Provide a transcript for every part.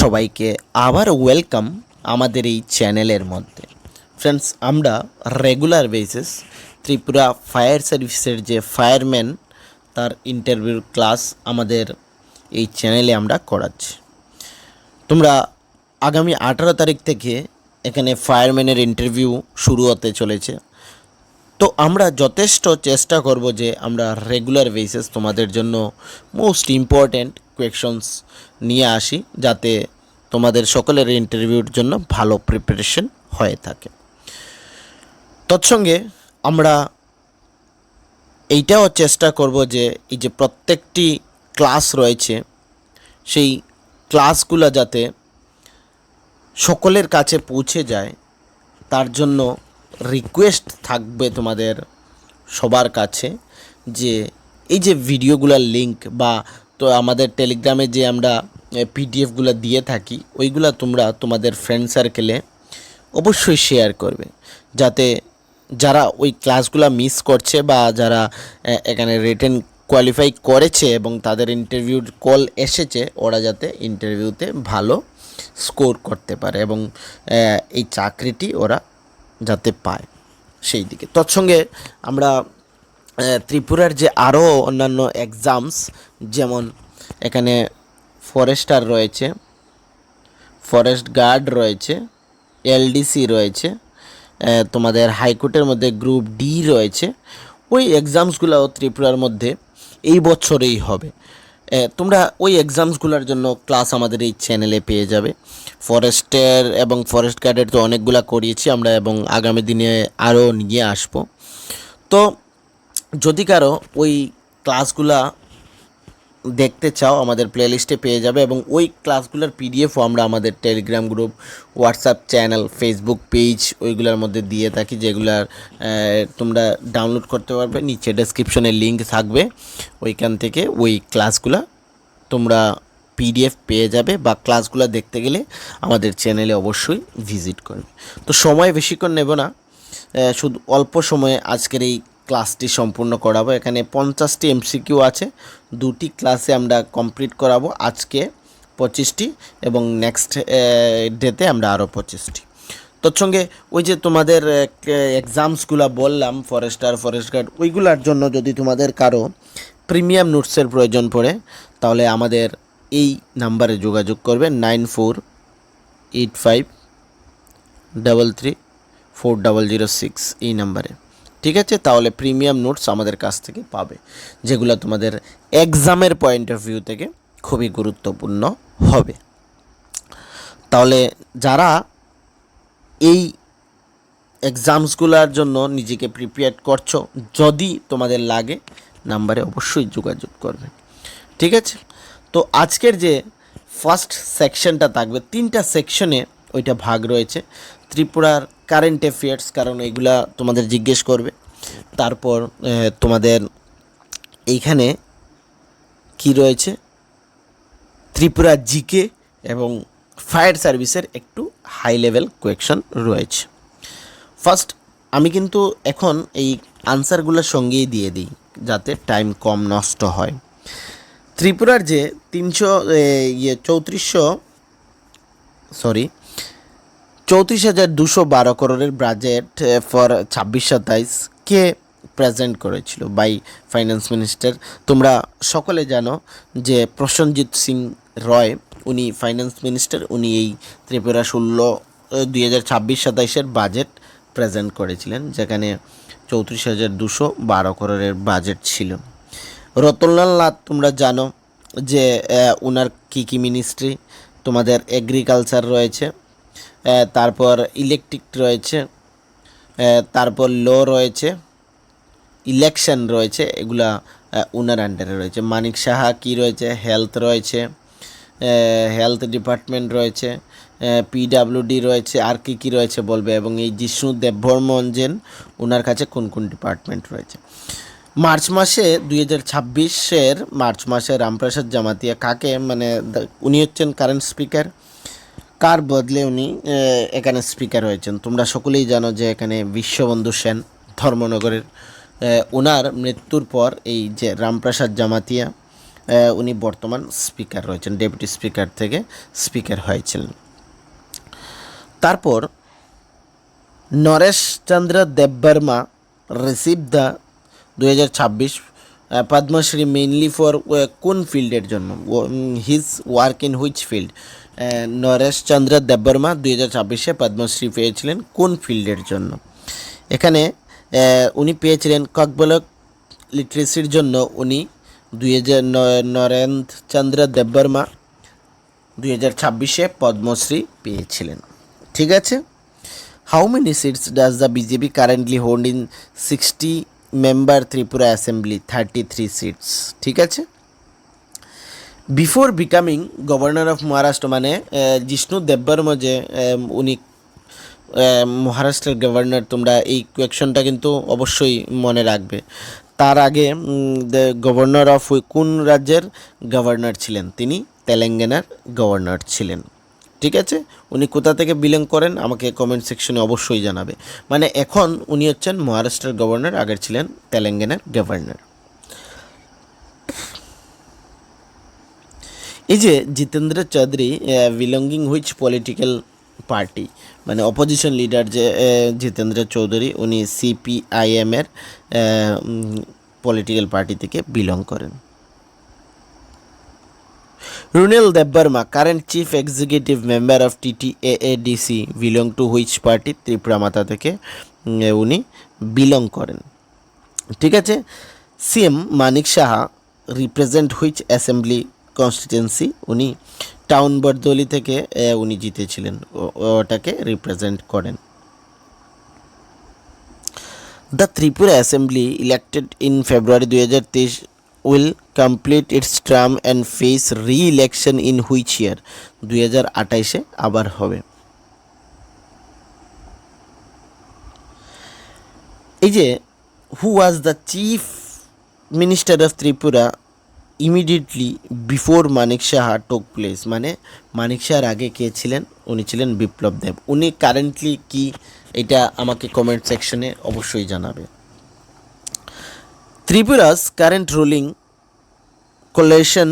সবাইকে আবার ওয়েলকাম আমাদের এই চ্যানেলের মধ্যে। ফ্রেন্ডস, আমরা রেগুলার বেসিস ত্রিপুরা ফায়ার সার্ভিসের যে ফায়ারম্যান তার ইন্টারভিউর ক্লাস আমাদের এই চ্যানেলে আমরা করাচ্ছি। তোমরা আগামী 18 তারিখ থেকে এখানে ফায়ারম্যানের ইন্টারভিউ শুরু হতে চলেছে। তো আমরা যথেষ্ট চেষ্টা করব যে আমরা রেগুলার বেসিস তোমাদের জন্য মোস্ট ইম্পর্ট্যান্ট কোয়েশনস নিয়ে আসি, যাতে তোমাদের সকলের ইন্টারভিউর জন্য ভালো প্রিপারেশন হয়ে থাকে। তৎসঙ্গে আমরা এইটাও চেষ্টা করব যে এই যে প্রত্যেকটি ক্লাস রয়েছে সেই ক্লাসগুলো যাতে সকলের কাছে পৌঁছে যায়, তার জন্য রিকোয়েস্ট থাকবে তোমাদের সবার কাছে যে এই যে ভিডিওগুলোর লিঙ্ক বা তো আমাদের টেলিগ্রামে যে আমরা পিডিএফগুলো দিয়ে থাকি ওইগুলো তোমরা তোমাদের ফ্রেন্ড সার্কেলে অবশ্যই শেয়ার করবে, যাতে যারা ওই ক্লাসগুলো মিস করছে বা যারা এখানে রিটেন কোয়ালিফাই করেছে এবং তাদের ইন্টারভিউর কল এসেছে, ওরা যাতে ইন্টারভিউতে ভালো স্কোর করতে পারে এবং এই চাকরিটি ওরা যাতে পায় সেই দিকে। তৎসঙ্গে আমরা ত্রিপুরার যে আরও অন্যান্য এক্সামস, যেমন এখানে ফরেস্টার রয়েছে, ফরেস্ট গার্ড রয়েছে, এলডিসি রয়েছে, তোমাদের হাইকোর্টের মধ্যে গ্রুপ ডি রয়েছে, ওই এক্সামসগুলোও ত্রিপুরার মধ্যে এই বছরেই হবে। তোমরা ওই এক্সামসগুলোর জন্য ক্লাস আমাদের এই চ্যানেলে পেয়ে যাবে। ফরেস্টের এবং ফরেস্ট গার্ডের তো অনেকগুলো করিয়েছি আমরা এবং আগামী দিনে আরও নিয়ে আসব। তো যদি কারো ওই ক্লাসগুলা দেখতে চাও, আমাদের প্লেলিস্টে পেয়ে যাবে এবং ওই ক্লাসগুলোর পিডিএফও আমরা আমাদের Telegram group, WhatsApp channel, Facebook page ওইগুলোর মধ্যে দিয়ে থাকি, যেগুলার তোমরা ডাউনলোড করতে পারবে। নিচে ডেসক্রিপশনে লিঙ্ক থাকবে, ওইখান থেকে ওই ক্লাসগুলো তোমরা পিডিএফ পেয়ে যাবে বা ক্লাসগুলো দেখতে গেলে আমাদের চ্যানেলে অবশ্যই ভিজিট করবে। তো সময় বেশিক্ষণ নেব না, শুধু অল্প সময়ে আজকের এই ক্লাসটি সম্পূর্ণ করাবো। এখানে 50টি এমসিকিউ আছে, 2টি ক্লাসে আমরা কমপ্লিট করাবো, আজকে 25টি এবং নেক্সট ডেতে আমরা আরও 25টি। তৎসঙ্গে ওই যে তোমাদের এক্সামসগুলো বললাম, ফরেস্টার, ফরেস্ট গার্ড, ওইগুলোর জন্য যদি তোমাদের কারো প্রিমিয়াম নোটসের প্রয়োজন পড়ে, তাহলে আমাদের এই নাম্বারে যোগাযোগ করবে 9485334006 এই নাম্বারে। ঠিক আছে, তাহলে প্রিমিয়াম নোটস আমাদের কাছ থেকে পাবে, যেগুলো তোমাদের এক্সামের পয়েন্ট অফ ভিউ থেকে খুবই গুরুত্বপূর্ণ হবে। তাহলে যারা এই এক্সামসগুলোর জন্য নিজেকে প্রিপেয়ার করছো, যদি তোমাদের লাগে নাম্বারে অবশ্যই যোগাযোগ করবে। ঠিক আছে, তো আজকের যে ফার্স্ট সেকশনটা থাকবে, 3টা সেকশনে ওইটা ভাগ রয়েছে। ত্রিপুরার কারেন্ট অ্যাফেয়ার্স, কারণ এগুলা তোমাদের জিজ্ঞেস করবে। তারপর তোমাদের এইখানে কি রয়েছে, ত্রিপুরা জিকে এবং ফায়ার সার্ভিসের একটু হাই লেভেল কোয়েকশন রয়েছে। ফার্স্ট আমি কিন্তু এখন এই আনসারগুলোর সঙ্গেই দিয়ে দিই, যাতে টাইম কম নষ্ট হয়। ত্রিপুরার যে 34,212 করোড়ের বাজেট ফর 26-27 কে প্রেজেন্ট করেছিল বাই ফাইন্যান্স মিনিস্টার। তোমরা সকলে জানো যে প্রসেনজিৎ সিং রয়, উনি ফাইন্যান্স মিনিস্টার, উনি এই ত্রিপুরা 2026-27 বাজেট প্রেজেন্ট করেছিলেন, যেখানে 34,212 করোড়ের বাজেট ছিল। রতনলাল নাথ, তোমরা জানো যে ওনার কী মিনিস্ট্রি, তোমাদের এগ্রিকালচার রয়েছে, তারপর ইলেকট্রিক রয়েছে, তারপর ল রয়েছে, ইলেকশন রয়েছে, এগুলা ওনার আন্ডারে রয়েছে। মানিক সাহা কি রয়েছে, হেলথ রয়েছে, হেলথ ডিপার্টমেন্ট রয়েছে, পিডাব্লিউডি রয়েছে, আর কি রয়েছে বলবে। এবং এই জিষ্ণু দেববর্মন, ওনার কাছে কোন কোন ডিপার্টমেন্ট রয়েছে। মার্চ মাসে 2026-এর মার্চ মাসে রামপ্রসাদ জামাতিয়া কাকে, মানে উনি হচ্ছেন কারেন্ট স্পিকার, কার বদলে উনি এখানে স্পিকার হয়েছেন। তোমরা সকলেই জানো যে এখানে বিশ্ববন্ধু সেন ধর্মনগরের, ওনার মৃত্যুর পর এই যে রামপ্রসাদ জামাতিয়া উনি বর্তমান স্পিকার রয়েছেন, ডেপুটি স্পিকার থেকে স্পিকার হয়েছিলেন। তারপর Naresh Chandra Debbarma receive the 2026 Padma Shri mainly for কোন ফিল্ডের জন্য, his work in which field. Naresh Chandra Debbarma 2026-এ পদ্মশ্রী পেয়েছিলেন কোন ফিল্ডের জন্য? এখানে উনি পেয়েছিলেন ককবলক লিটারেসির জন্য। উনি 2000 নরেন্দ্র চন্দ্র দেববর্মা 2026-এ পদ্মশ্রী পেয়েছিলেন। ঠিক আছে। How many seats does the BJP currently hold in 60 member Tripura assembly? 33 seats. ঠিক আছে। Before becoming governor of Maharashtra, মানে জিষ্ণু দেববর্মা যে উনি মহারাষ্ট্রের গভর্নর, তোমরা এই কোয়েকশনটা কিন্তু অবশ্যই মনে রাখবে। তার আগে গভর্নর অফ কোন রাজ্যের গভর্নর ছিলেন? তিনি তেলেঙ্গানার গভর্নর ছিলেন। ঠিক আছে। উনি কোথা থেকে বিলং করেন আমাকে কমেন্ট সেকশনে অবশ্যই জানাবে। মানে এখন উনি হচ্ছেন মহারাষ্ট্রের গভর্নর, আগের ছিলেন তেলেঙ্গানার গভর্নর। এই যে Jitendra Chowdhury belonging which political party, মানে অপোজিশন লিডার যে জিতেন্দ্র চৌধুরী, উনি সিপিআইএমের পলিটিক্যাল পার্টি থেকে বিলং করেন। Runel Debbarma current chief executive member of TTAADC belong to which party? Tripura Motha থেকে উনি বিলং করেন। ঠিক আছে। CM Manik Saha represent which assembly constituency? উনি টাউন বরদলি থেকে উনি জিতেছিলেন, ওটাকে রিপ্রেজেন্ট করেন। The Tripura assembly elected in February 2023 will complete its term and face re-election in which year? 2028-এ আবার হবে। এই যে who was the chief minister of Tripura immediately before Manik Saha took place, মানে মানিক সাহার আগে কে ছিলেন? উনি ছিলেন বিপ্লব দেব। উনি কারেন্টলি কি, এটা আমাকে কমেন্ট সেকশনে অবশ্যই জানাবে। ত্রিপুরা's current ruling coalition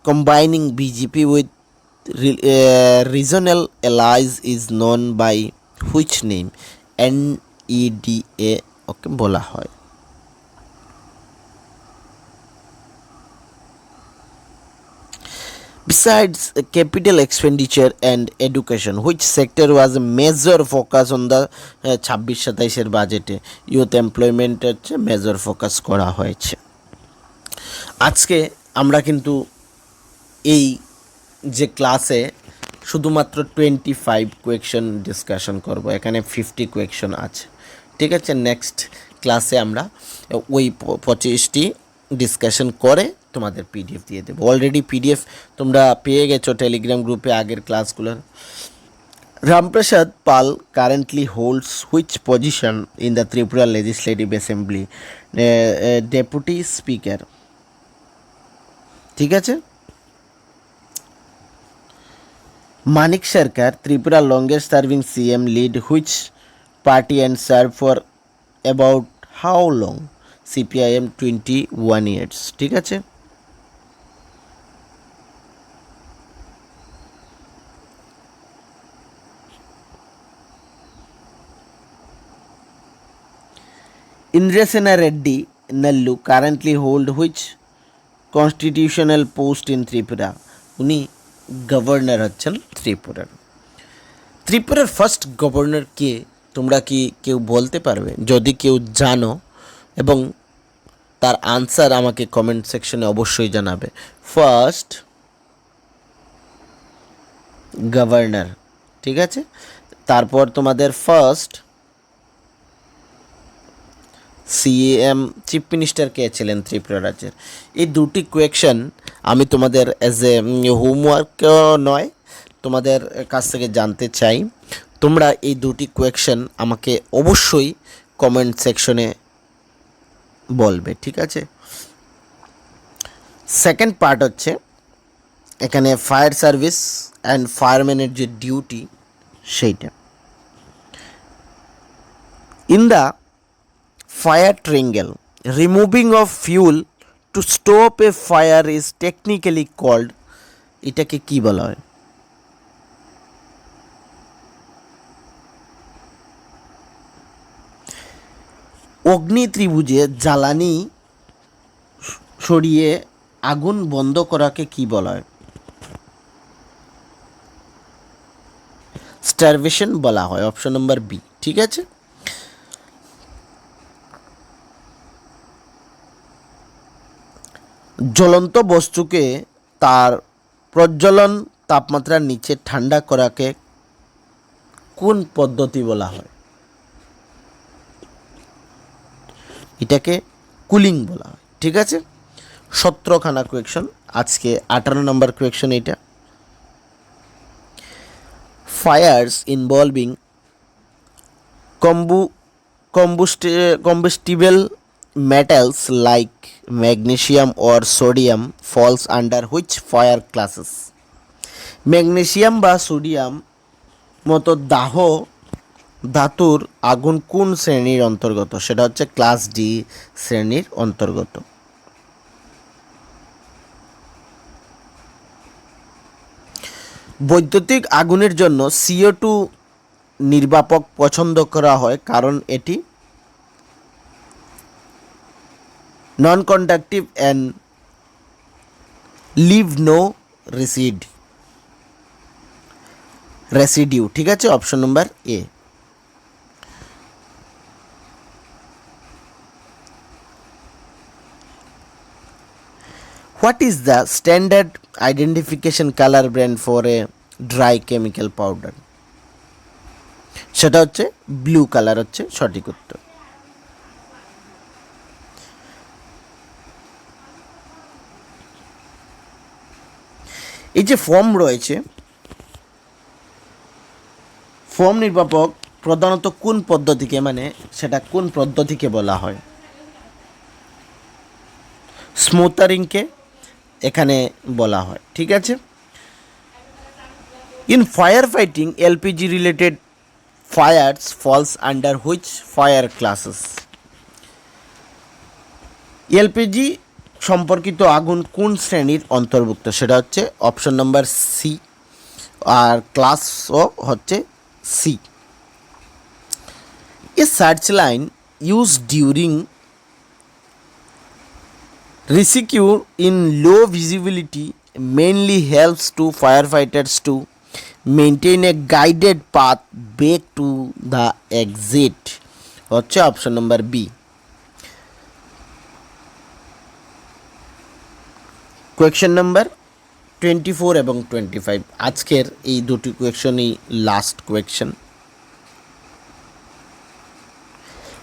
combining BJP with regional allies is known by which name? NEDA ওকে বলা হয়। Besides capital expenditure and education, which sector was a major focus on the 26-27-এর বাজেটে? ইউথ এমপ্লয়মেন্ট হচ্ছে মেজর ফোকাস করা হয়েছে। আজকে আমরা কিন্তু এই যে ক্লাসে শুধুমাত্র 25 কোয়েকশন ডিসকাশন করব, এখানে 50 কোয়েকশন আছে। ঠিক আছে। নেক্সট ক্লাসে আমরা ওই 25টি ডিসকাশন করে তোমাদের পিডিএফ দিয়ে দেবো। অলরেডি পিডিএফ তোমরা পেয়ে গেছো টেলিগ্রাম গ্রুপে আগের ক্লাসগুলোর। Ramprasad Pal currently holds which position in the Tripura legislative assembly? Deputy speaker. ঠিক আছে। Manik Sarkar Tripura longest serving CM lead which party and serve for about how long? CPIM 21 years। ঠিক আছে। Indrasena Reddy Nallu currently hold which constitutional post in Tripura? উনি governor হচ্ছেন ত্রিপুরার। ত্রিপুরার first governor কে? তোমরা কি কেউ বলতে পারবে? যদি কেউ জানো এবং তার আনসার আমাকে কমেন্ট সেকশনে অবশ্যই জানাবে। First governor. ঠিক আছে। তারপর তোমাদের ফার্স্ট সিএম চিফ মিনিস্টার কে ছিলেন ত্রিপুরা রাজ্যের? এই দুটি কোয়েকশন আমি তোমাদের অ্যাজ এ হোমওয়ার্ক নয়, তোমাদের কাছ থেকে জানতে চাই। তোমরা এই দুটি কোয়েকশন আমাকে অবশ্যই কমেন্ট সেকশনে বলবে। ঠিক আছে। সেকেন্ড পার্ট হচ্ছে এখানে ফায়ার সার্ভিস অ্যান্ড ফায়ারম্যানের যে ডিউটি সেইটা। In the fire triangle removing of fuel to stop a fire is technically called, এটাকে কি বলা হয়? অগ্নি ত্রিভুজে জ্বালানি সরিয়ে আগুন বন্ধ করাকে কি বলা হয়? স্টারভেশন বলা হয়, অপশন নম্বর বি। ঠিক আছে, জ্বলন্ত বস্তুকে তার প্রজ্বলন তাপমাত্রার নিচে ঠান্ডা করাকে কোন পদ্ধতি বলা হয়? এটাকে কুলিং বলা হয়। ঠিক আছে, 17খানা কোয়েকশন, আজকে 18 নম্বর কোয়েকশন এটা। Fires involving combustible metals like magnesium or sodium falls under which fire classes? Magnesium বা সোডিয়াম মতো ধাতুর আগুন কোন শ্রেণীর অন্তর্গত? সেটা হচ্ছে ক্লাস ডি শ্রেণীর অন্তর্গত। বৈদ্যুতিক আগুনের জন্য CO2 নির্বাপক পছন্দ করা হয় কারণ এটি non conductive and leave no residue. ঠিক আছে, option number A. What is the standard identification colour brand for a dry chemical powder? সেটা হচ্ছে ব্লু কালার হচ্ছে সঠিক উত্তর। এই যে ফর্ম রয়েছে, ফর্ম নির্বাপক প্রধানত কোন পদ্ধতিকে, মানে সেটা কোন পদ্ধতিকে বলা হয়? স্মুথারিংকে এখানে বলা হয়। ঠিক আছে, in fire fighting LPG related fires false under which fire classes? LPG সম্পর্কিত আগুন কোন শ্রেণীর অন্তর্ভুক্ত? সেটা হচ্ছে অপশন নম্বর সি, আর ক্লাসও হচ্ছে C. A search line use during rescue in low visibility mainly helps to firefighters to maintain a guided path back to the exit, হচ্ছে option number B. Question number 24 এবং 25, আজকের এই দুটি কোয়েকশনই last question.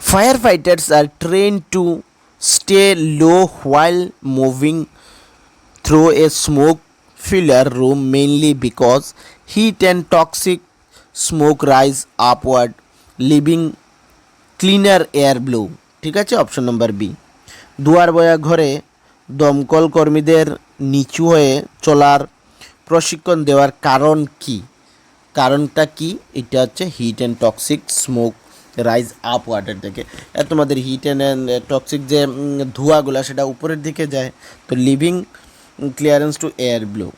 Fire fighters are train to stay low while moving through a smoke filled room mainly because heat and toxic smoke rise upward leaving cleaner air blow। ঠিক আছে, option number B. দুয়ার বয়া ঘরে দমকল কর্মীদের নিচু হয়ে চলার প্রশিক্ষণ দেওয়ার কারণ কি? কারণটা কি? এটা হচ্ছে heat and toxic smoke rise up water থেকে। তোমাদের হিট অ্যান্ড টক্সিক যে ধোঁয়াগুলো সেটা উপরের দিকে যায়, তো living clearance to air blow.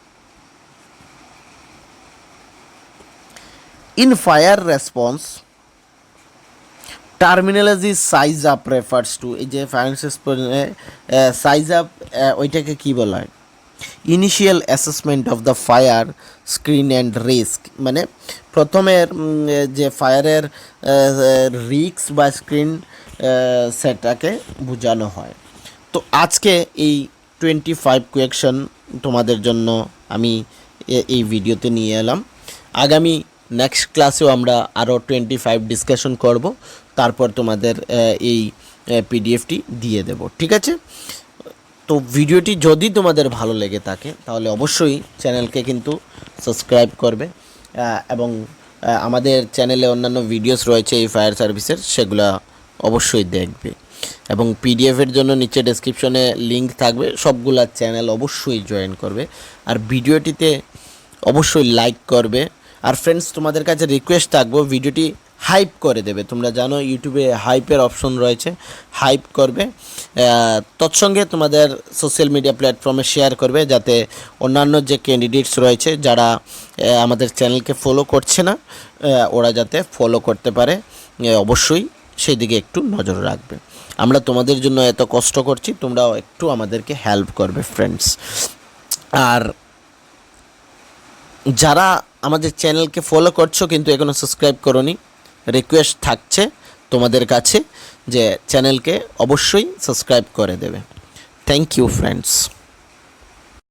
In fire response terminology size up refers to, এই যে ফায়ার সাইজ আপ ওইটাকে কী বলা হয়? Initial assessment of the fire screen and risk, মানে প্রথমের যে ফায়ারের রিস্ক বা স্ক্রিন সেটাকে বোঝানো হয়। তো আজকে এই 25 কোয়েকশন তোমাদের জন্য আমি এই ভিডিওতে নিয়ে এলাম। আগামী নেক্সট ক্লাসেও আমরা আরও 25 ডিসকাশন করব, তারপর তোমাদের এই পিডিএফটি দিয়ে দেব। ঠিক আছে, তো ভিডিওটি যদি তোমাদের ভালো লেগে থাকে তাহলে অবশ্যই চ্যানেলকে কিন্তু সাবস্ক্রাইব করবে, এবং আমাদের চ্যানেলে অন্যান্য ভিডিওস রয়েছে এই ফায়ার সার্ভিসের, সেগুলো অবশ্যই দেখবে। এবং পিডিএফের জন্য নিচে ডেসক্রিপশনে লিঙ্ক থাকবে, সবগুলা চ্যানেল অবশ্যই জয়েন করবে। আর ভিডিওটিতে অবশ্যই লাইক করবে। আর ফ্রেন্ডস, তোমাদের কাছে রিকোয়েস্ট থাকবো ভিডিওটি হাইপ করে দেবে। তোমরা জানো ইউটিউবে হাইপের অপশন রয়েছে, হাইপ করবে। তৎসঙ্গে তোমাদের সোশ্যাল মিডিয়া প্ল্যাটফর্মে শেয়ার করবে, যাতে অন্যান্য যে ক্যান্ডিডেটস রয়েছে যারা আমাদের চ্যানেলকে ফলো করছে না, ওরা যাতে ফলো করতে পারে। অবশ্যই সেই দিকে একটু নজর রাখবে। আমরা তোমাদের জন্য এত কষ্ট করছি, তোমরাও একটু আমাদেরকে হেল্প করবে ফ্রেন্ডস। আর যারা আমাদের চ্যানেলকে ফলো করছো কিন্তু এখনও সাবস্ক্রাইব করোনি, রিকোয়েস্ট থাকছে তোমাদের কাছে যে চ্যানেলকে অবশ্যই সাবস্ক্রাইব করে দেবে। Thank you friends.